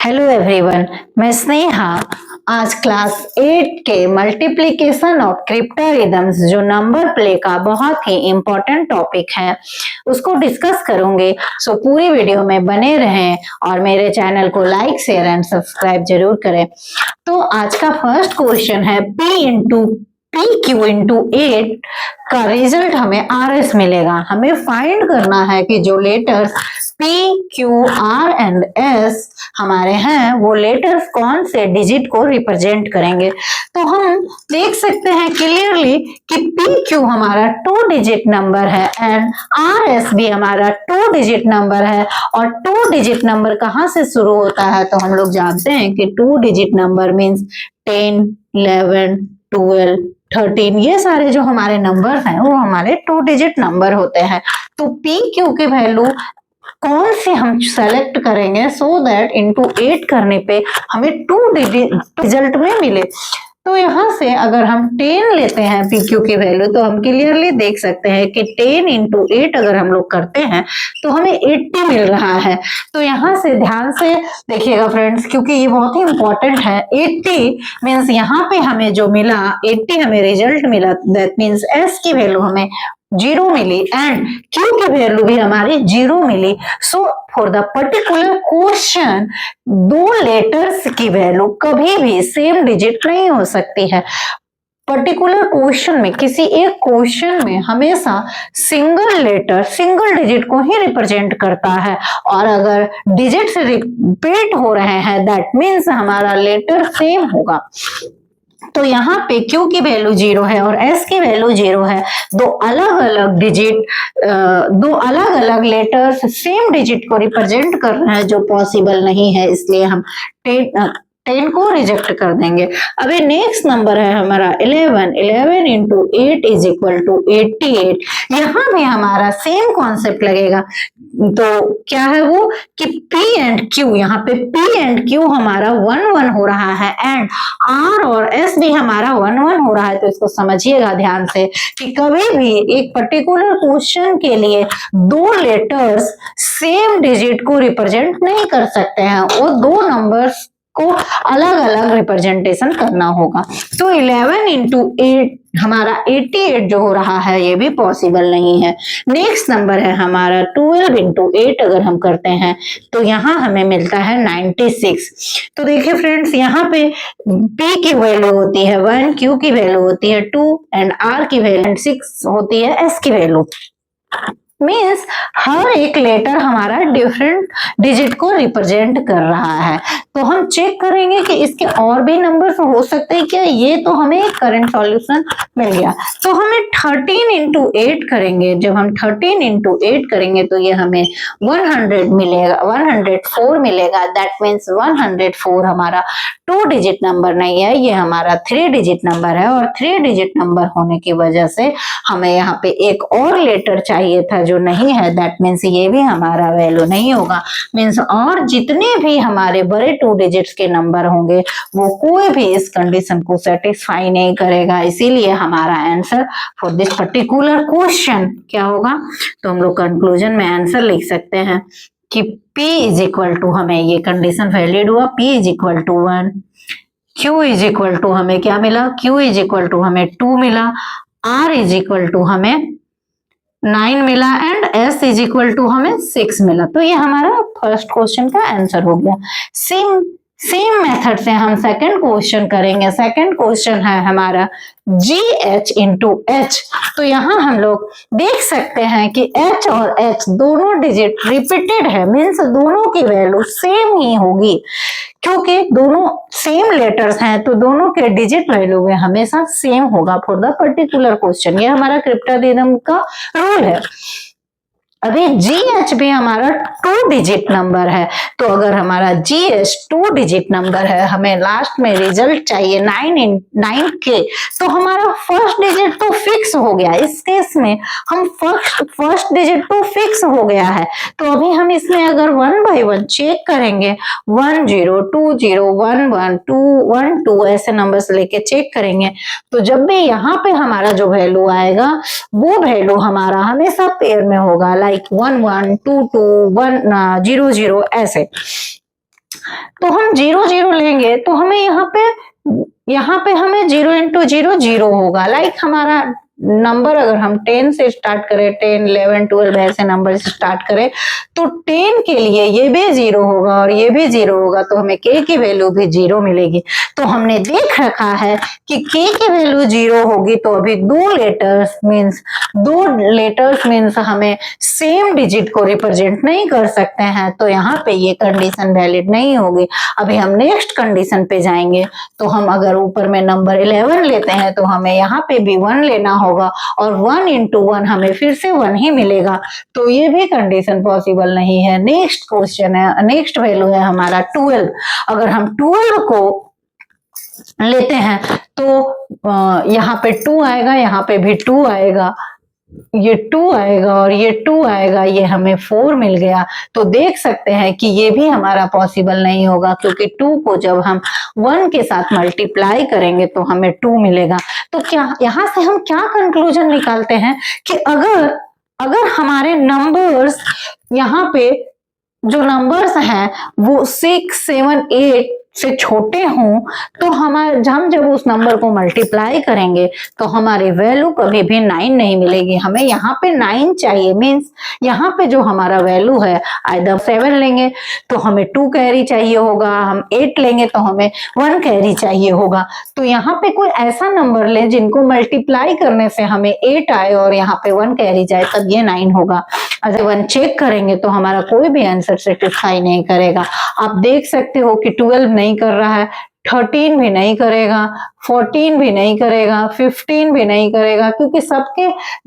Hello everyone, मैं स्नेहा आज class 8 के मल्टीप्लिकेशन ऑफ क्रिप्टोरिदम्स जो नंबर प्ले का बहुत ही इम्पोर्टेंट टॉपिक है उसको डिस्कस करूंगी। सो पूरी वीडियो में बने रहें और मेरे चैनल को लाइक शेयर एंड सब्सक्राइब जरूर करें। तो आज का फर्स्ट क्वेश्चन है पी क्यू इंटू 8 का रिजल्ट हमें आर एस मिलेगा। हमें फाइंड करना है कि जो letters P Q R and S हमारे हैं वो लेटर्स कौन से डिजिट को रिप्रेजेंट करेंगे। तो हम देख सकते हैं क्लियरली कि पी क्यू हमारा 2 डिजिट नंबर है एंड आर एस भी हमारा 2 डिजिट नंबर है। और 2 डिजिट नंबर कहाँ से शुरू होता है तो हम लोग जानते हैं कि 2 डिजिट नंबर मीन्स 10, 11, 12, 13 ये सारे जो हमारे नंबर हैं वो हमारे 2 डिजिट नंबर होते हैं। तो पी क्यू की वैल्यू कौन से हम सेलेक्ट करेंगे सो दैट इनटू 8 करने पे हमें 2 डिजिट रिजल्ट में मिले। तो यहाँ से अगर हम 10 लेते हैं पी क्यू की वैल्यू तो हम क्लियरली देख सकते हैं कि 10 इंटू 8 अगर हम लोग करते हैं तो हमें 80 मिल रहा है। तो यहाँ से ध्यान से देखिएगा फ्रेंड्स, क्योंकि ये बहुत ही इंपॉर्टेंट है। 80 मीन्स यहाँ पे हमें जो मिला 80 हमें रिजल्ट मिला, दैट मीन्स एस की वैल्यू हमें 0 मिली एंड क्यू की वैल्यू भी हमारी 0 मिली। So for the particular question 2 letters की वैल्यू कभी भी सेम डिजिट नहीं हो सकती है। पर्टिकुलर क्वेश्चन में, किसी एक क्वेश्चन में हमेशा सिंगल लेटर सिंगल डिजिट को ही रिप्रेजेंट करता है और अगर डिजिट से रिपीट हो रहे हैं दैट मीन्स हमारा लेटर सेम होगा। तो यहाँ पे Q की वैल्यू 0 है और S की वैल्यू 0 है। दो अलग अलग डिजिट, दो अलग अलग लेटर्स सेम डिजिट को रिप्रेजेंट कर रहे हैं जो पॉसिबल नहीं है, इसलिए हम 10 को रिजेक्ट कर देंगे। अभी नेक्स्ट नंबर है हमारा 11 इंटू 8 इज इक्वल टू 88। यहाँ भी हमारा सेम कॉन्सेप्ट लगेगा। तो क्या है वो कि P एंड Q, यहाँ पे P एंड Q हमारा 1-1 हो रहा है एंड R और S भी हमारा 1-1 हो रहा है। तो इसको समझिएगा ध्यान से कि कभी भी एक पर्टिकुलर क्वेश्चन के लिए 2 लेटर्स सेम डिजिट को रिप्रेजेंट नहीं कर सकते हैं, वो 2 नंबर्स को अलग अलग रिप्रेजेंटेशन करना होगा। तो 11 इंटू 8 हमारा 88 जो हो रहा है ये भी पॉसिबल नहीं है। नेक्स्ट नंबर है हमारा 12 इंटू 8 अगर हम करते हैं तो यहाँ हमें मिलता है 96। तो देखिए फ्रेंड्स, यहाँ पे P की वैल्यू होती है 1, Q की वैल्यू होती है 2 एंड R की वैल्यू 6 होती है S की वैल्यू। मीन्स हर एक लेटर हमारा डिफरेंट डिजिट को रिप्रेजेंट कर रहा है। तो हम चेक करेंगे कि इसके और भी नंबर्स हो सकते हैं क्या। ये तो हमें करंट सॉल्यूशन मिल गया। तो हमें 13 इंटू 8 करेंगे। जब हम 13 इंटू 8 करेंगे तो ये हमें 100 मिलेगा, 104 मिलेगा। दैट मीन्स 104 हमारा 2 डिजिट नंबर नहीं है, ये हमारा 3 डिजिट नंबर है। और 3 डिजिट नंबर होने की वजह से हमें यहाँ पे एक और लेटर चाहिए था जो नहीं है। दैट मीन्स ये भी हमारा वैल्यू नहीं होगा। मीन्स और जितने भी हमारे बड़े 2 डिजिट्स के नंबर होंगे वो कोई भी इस कंडीशन को सेटिस्फाई नहीं करेगा। इसीलिए हमारा answer for this particular question क्या होगा। तो हम लोग कंक्लूजन में आंसर लिख सकते हैं कि P इज इक्वल टू, हमें ये कंडीशन वैलिड हुआ, P is equal to 1, Q is equal to हमें क्या मिला, Q इज इक्वल टू हमें 2 मिला, R इज इक्वल टू हमें 9 मिला and S is equal to हमें 6 मिला। तो ये हमारा फर्स्ट क्वेश्चन का आंसर हो गया। सेम मेथड से हम सेकंड क्वेश्चन करेंगे। सेकंड क्वेश्चन है हमारा GH इंटू H। तो यहाँ हम लोग देख सकते हैं कि H और H दोनों डिजिट रिपीटेड है, मीन्स दोनों की वैल्यू सेम ही होगी। क्योंकि दोनों सेम लेटर्स हैं तो दोनों के डिजिट वैल्यू में हमेशा सेम होगा फॉर द पर्टिकुलर क्वेश्चन। ये हमारा क्रिप्टोरिदम का रूल है। अभी GH भी हमारा 2 डिजिट नंबर है। तो अगर हमारा GH 2 डिजिट नंबर है, हमें लास्ट में रिजल्ट चाहिए 9 के, तो हमारा फर्स्ट डिजिट तो फिक्स हो गया। इस केस में हम फर्स्ट डिजिट तो फिक्स हो गया है। तो अभी हम इसमें अगर 1 बाय 1 चेक करेंगे, 1 0 2 0 1 1 2 1 2 ऐसे नंबर्स लेके चेक करेंगे तो जब भी यहाँ पे हमारा जो वैल्यू आएगा वो वैल्यू हमारा हमेशा पेयर में होगा, लाइक 1 1 2 2 1 0 0 ऐसे। तो हम 0 0 लेंगे तो हमें यहाँ पे हमें 0 इंटू 0 0 होगा। लाइक हमारा नंबर अगर हम 10 से स्टार्ट करें, 10 11 12 ऐसे नंबर से स्टार्ट करें तो 10 के लिए ये भी 0 होगा और ये भी 0 होगा, तो हमें k की वैल्यू भी 0 मिलेगी। तो हमने देख रखा है कि k की वैल्यू 0 होगी तो अभी दो लेटर्स मीन्स हमें सेम डिजिट को रिप्रेजेंट नहीं कर सकते हैं, तो यहाँ पे ये कंडीशन वैलिड नहीं होगी। अभी हम नेक्स्ट कंडीशन पे जाएंगे। तो हम अगर ऊपर में नंबर 11 लेते हैं तो हमें यहाँ पे भी 1 लेना होगा और 1 इंटू 1 हमें फिर से 1 ही मिलेगा, तो ये भी कंडीशन पॉसिबल नहीं है। नेक्स्ट क्वेश्चन है, नेक्स्ट वैल्यू है हमारा 12। अगर हम 12 को लेते हैं तो यहाँ पे 2 आएगा, यहाँ पे भी 2 आएगा, ये 2 आएगा और ये 2 आएगा, ये हमें 4 मिल गया। तो देख सकते हैं कि ये भी हमारा पॉसिबल नहीं होगा, क्योंकि 2 को जब हम 1 के साथ मल्टीप्लाई करेंगे तो हमें 2 मिलेगा। तो क्या यहाँ से हम क्या कंक्लूजन निकालते हैं कि अगर हमारे नंबर्स यहाँ पे जो नंबर्स हैं वो 6 7 8 से छोटे हों तो हम जब उस नंबर को मल्टीप्लाई करेंगे तो हमारी वैल्यू कभी भी 9 नहीं मिलेगी। हमें यहाँ पे 9 चाहिए, मीन्स यहाँ पे जो हमारा वैल्यू है, आइदर 7 लेंगे तो हमें 2 कैरी चाहिए होगा, हम 8 लेंगे तो हमें 1 कैरी चाहिए होगा। तो यहाँ पे कोई ऐसा नंबर ले जिनको मल्टीप्लाई करने से हमें 8 आए और यहाँ पे 1 कैरी जाए, तब ये 9 होगा। अगर 1 चेक करेंगे तो हमारा कोई भी आंसर सेटिस्फाई नहीं करेगा। आप देख सकते हो कि 12 नहीं कर रहा है, 13 भी नहीं करेगा, 14 भी नहीं करेगा, 15 भी नहीं करेगा, क्योंकि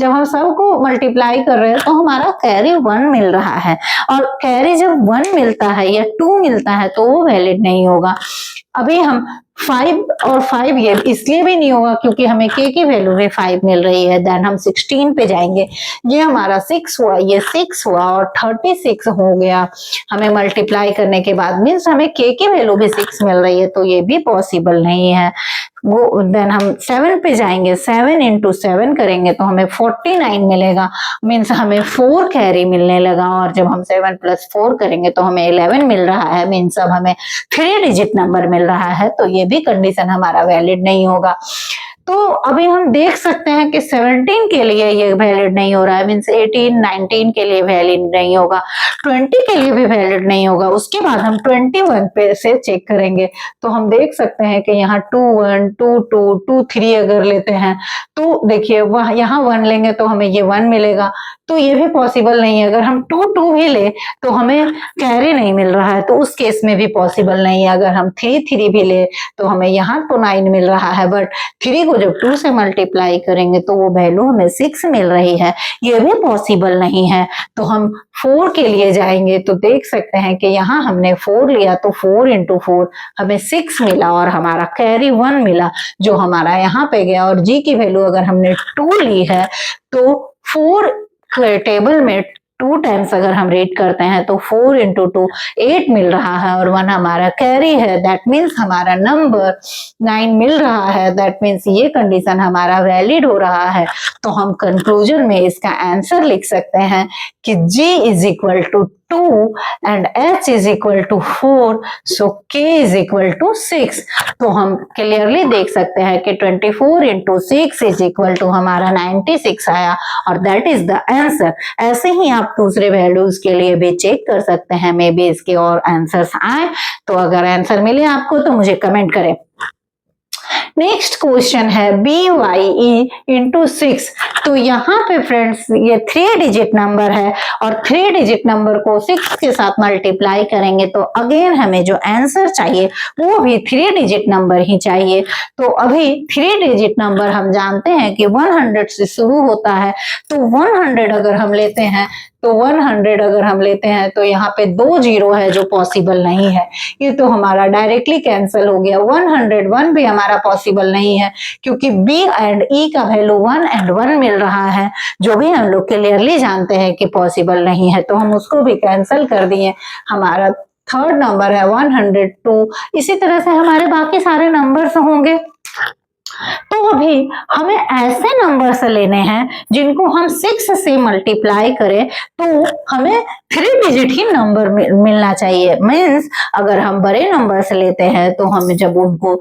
जब हम सबको मल्टीप्लाई कर रहे हैं तो हमारा कैरी 1 मिल रहा है, और कैरी जब 1 मिलता है या 2 मिलता है तो वो वैलिड नहीं होगा। अभी हम 5 और 5 ये इसलिए भी नहीं होगा क्योंकि हमें k की वैल्यू भी 5 मिल रही है। देन हम 16 पे जाएंगे, ये हमारा 6 हुआ, ये 6 हुआ और 36 हो गया हमें मल्टीप्लाई करने के बाद, मीन्स हमें k की वैल्यू भी 6 मिल रही है, तो ये भी पॉसिबल नहीं है। वो देन हम 7 पे जाएंगे, 7 इंटू 7 करेंगे तो हमें 49 मिलेगा, मीन्स हमें 4 कैरी मिलने लगा, और जब हम 7 प्लस 4 करेंगे तो हमें 11 मिल रहा है, मीन्स अब हमें 3 डिजिट नंबर मिल रहा है, तो ये भी कंडीशन हमारा वैलिड नहीं होगा। तो अभी हम देख सकते हैं कि 17 के लिए ये वैलिड नहीं हो रहा है, मीन्स 18 19 के लिए वैलिड नहीं होगा, 20 के लिए भी वैलिड नहीं होगा। उसके बाद हम 21 पे से चेक करेंगे तो हम देख सकते हैं कि यहाँ 2 1 2 2 2 3 अगर लेते हैं तो देखिए वह यहाँ 1 लेंगे तो हमें ये 1 मिलेगा, तो ये भी पॉसिबल नहीं है। अगर हम 2 2 भी ले तो हमें कैरी नहीं मिल रहा है, तो उस केस में भी पॉसिबल नहीं है। अगर हम 3 3 भी ले तो हमें यहाँ तो 9 मिल रहा है, बट 3 को जब 2 से मल्टीप्लाई करेंगे तो वो वैल्यू हमें 6 मिल रही है, ये भी पॉसिबल नहीं है। तो हम 4 के लिए जाएंगे तो देख सकते हैं कि यहाँ हमने 4 लिया तो 4 इंटू 4 हमें 6 मिला और हमारा कैरी 1 मिला जो हमारा यहाँ पे गया। और जी की वैल्यू अगर हमने 2 ली है तो 4 टेबल में 2 टाइम्स अगर हम रीड करते हैं तो 4 इंटू 2 8 मिल रहा है और 1 हमारा कैरी है, दैट मीन्स हमारा नंबर 9 मिल रहा है, दैट मीन्स ये कंडीशन हमारा वैलिड हो रहा है। तो हम कंक्लूजन में इसका आंसर लिख सकते हैं कि G is equal to 2 and H is equal to 4, so K is equal to 6। तो हम क्लियरली देख सकते हैं कि 24 इंटू 6 इज इक्वल टू हमारा 96 आया और दैट इज द आंसर। ऐसे ही आप दूसरे वैल्यूज के लिए भी चेक कर सकते हैं, मे बी इसके और आंसर्स आए। तो अगर आंसर मिले आपको तो मुझे कमेंट करें। नेक्स्ट क्वेश्चन है BYE इंटू 6। तो यहाँ पे फ्रेंड्स ये 3 डिजिट नंबर है और 3 डिजिट नंबर को 6 के साथ मल्टीप्लाई करेंगे तो अगेन हमें जो आंसर चाहिए वो भी 3 डिजिट नंबर ही चाहिए। तो अभी 3 डिजिट नंबर हम जानते हैं कि 100 से शुरू होता है, तो 100 अगर हम लेते हैं तो यहाँ पे 2 0 है जो पॉसिबल नहीं है, ये तो हमारा डायरेक्टली कैंसिल हो गया। 101 भी हमारा पॉसिबल नहीं है क्योंकि B एंड E का वैल्यू 1 एंड 1 मिल रहा है, जो भी हम लोग क्लियरली जानते हैं कि पॉसिबल नहीं है, तो हम उसको भी कैंसिल कर दिए। हमारा थर्ड नंबर है 102। इसी तरह से हमारे बाकी सारे नंबर्स होंगे। तो अभी हमें ऐसे नंबर्स लेने हैं जिनको हम 6 से मल्टीप्लाई करें तो हमें 3 डिजिट ही नंबर मिलना चाहिए। मीन्स अगर हम बड़े नंबर्स लेते हैं तो हम जब उनको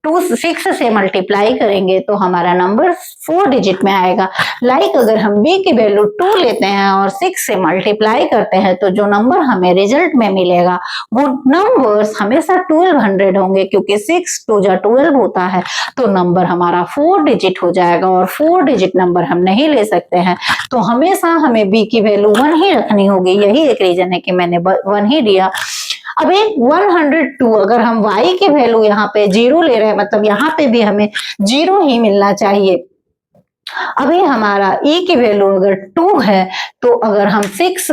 6 से मल्टीप्लाई करेंगे तो हमारा नंबर 4 डिजिट में आएगा। लाइक अगर हम b की वैल्यू 2 लेते हैं और 6 से मल्टीप्लाई करते हैं तो जो नंबर हमें रिजल्ट में मिलेगा वो नंबर्स हमेशा 1200 होंगे, क्योंकि 6 2 जा 12 होता है तो नंबर हमारा 4 डिजिट हो जाएगा और 4 डिजिट नंबर हम नहीं ले सकते हैं, तो हमेशा हमें b की वैल्यू 1 ही रखनी होगी। यही एक रीजन है कि मैंने 1 ही दिया। अब एक 102 अगर हम y की वैल्यू यहाँ पे 0 ले रहे हैं, मतलब यहाँ पे भी हमें 0 ही मिलना चाहिए। अभी हमारा e की वैल्यू अगर 2 है तो अगर हम 6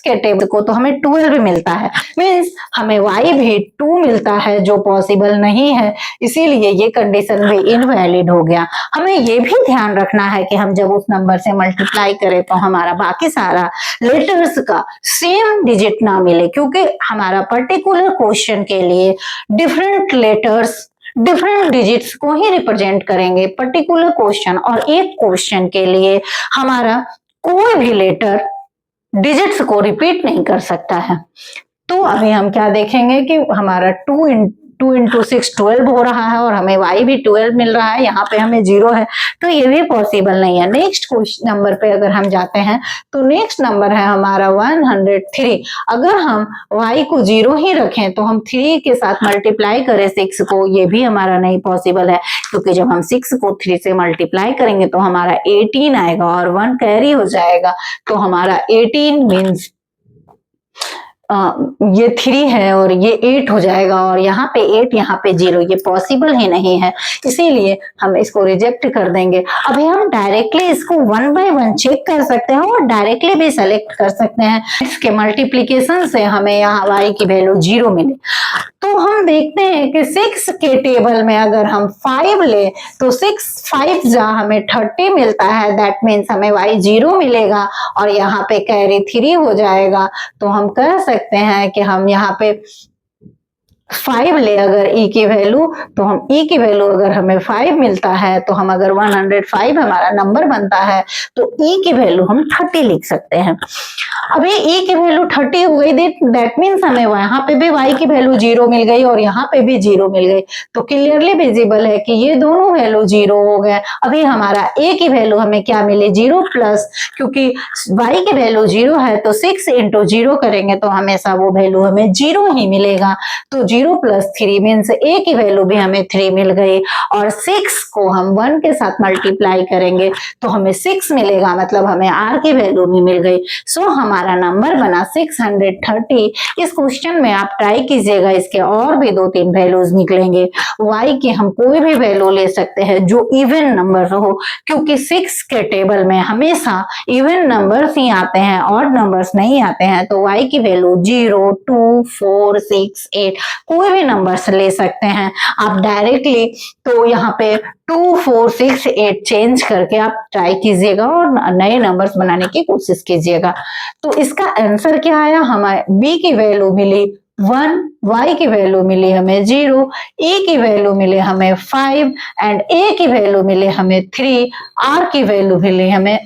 के टेबल को तो हमें 12 मिलता है, मीन्स हमें y भी 2 मिलता है जो पॉसिबल नहीं है, इसीलिए ये कंडीशन भी इनवैलिड हो गया। हमें ये भी ध्यान रखना है कि हम जब उस नंबर से मल्टीप्लाई करें तो हमारा बाकी सारा लेटर्स का सेम डिजिट ना मिले, क्योंकि हमारा पर्टिकुलर क्वेश्चन के लिए डिफरेंट लेटर्स डिफरेंट डिजिट्स को ही रिप्रेजेंट करेंगे पर्टिकुलर क्वेश्चन, और एक क्वेश्चन के लिए हमारा कोई भी लेटर डिजिट्स को रिपीट नहीं कर सकता है। तो अभी हम क्या देखेंगे कि हमारा 2 इंटू 6 12 हो रहा है और हमें y भी 12 मिल रहा है, यहाँ पे हमें 0 है, तो ये भी पॉसिबल नहीं है। नेक्स्ट क्वेश्चन नंबर पे अगर हम जाते हैं तो नेक्स्ट नंबर है हमारा 103। अगर हम y को 0 ही रखें तो हम 3 के साथ मल्टीप्लाई करें 6 को, ये भी हमारा नहीं पॉसिबल है, क्योंकि जब हम 6 को 3 से मल्टीप्लाई करेंगे तो हमारा 18 आएगा और 1 कैरी हो जाएगा, तो हमारा 18 मीन्स ये 3 है और ये 8 हो जाएगा, और यहाँ पे 8 यहाँ पे 0, ये पॉसिबल ही नहीं है, इसीलिए हम इसको रिजेक्ट कर देंगे। अभी हम डायरेक्टली इसको 1 बाय 1 चेक कर सकते हैं और डायरेक्टली भी सेलेक्ट कर सकते हैं। इसके मल्टीप्लीकेशन से हमें यहाँ y की वैल्यू 0 मिले, तो हम देखते हैं कि 6 के टेबल में अगर हम 5 ले तो 6 5 जा हमें 30 मिलता है, दैट मीन्स हमें y 0 मिलेगा और यहाँ पे कैरी 3 हो जाएगा। तो हम कह सकते हैं कि हम यहाँ पे 5 ले अगर e की वैल्यू, तो हम e की वैल्यू अगर हमें 5 मिलता है तो हम अगर 105 हमारा नंबर बनता है तो e की वैल्यू हम 30 लिख सकते हैं। अभी e की वैल्यू 30 हो गई, दैट मीन्स हमें यहाँ पे भी y की वैल्यू 0 मिल गई और यहाँ पे भी 0 मिल गई, तो क्लियरली विजिबल है कि ये दोनों वैल्यू 0 हो गए। अभी हमारा a की वैल्यू हमें क्या मिले 0 प्लस, क्योंकि y की वैल्यू 0 है तो 6 इंटू 0 करेंगे तो हमेशा वो वैल्यू हमें 0 ही मिलेगा, तो 0 प्लस 3 मीन्स a की वैल्यू भी हमें 3 मिल गई, और 6 को हम 1 के साथ मल्टीप्लाई करेंगे तो हमें 6 मिलेगा, मतलब हमें r की वैल्यू भी मिल गई। सो हमारा नंबर बना 630। इस क्वेश्चन में आप ट्राई कीजिएगा, इसके और भी 2-3 वैल्यूज निकलेंगे। y की हम कोई भी वैल्यू ले सकते हैं जो इवन नंबर हो, क्योंकि 6 के टेबल में हमेशा इवन नंबर्स ही आते हैं, ऑड नंबर्स नहीं आते हैं, तो y की वैल्यू 0 2 4 6 8 कोई भी नंबर्स ले सकते हैं आप डायरेक्टली। तो यहाँ पे 2 4 6 8 चेंज करके आप ट्राई कीजिएगा और नए नंबर्स बनाने की कोशिश कीजिएगा। तो इसका आंसर क्या आया, हमें b की वैल्यू मिली 1, y की वैल्यू मिली हमें 0, e की वैल्यू मिली हमें 5 एंड a की वैल्यू मिली हमें 3, r की वैल्यू मिली हमें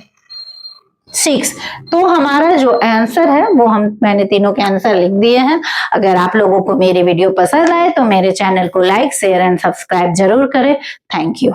6। तो हमारा जो आंसर है वो मैंने तीनों के आंसर लिख दिए हैं। अगर आप लोगों को मेरी वीडियो पसंद आए तो मेरे चैनल को लाइक शेयर एंड सब्सक्राइब जरूर करें। Thank you.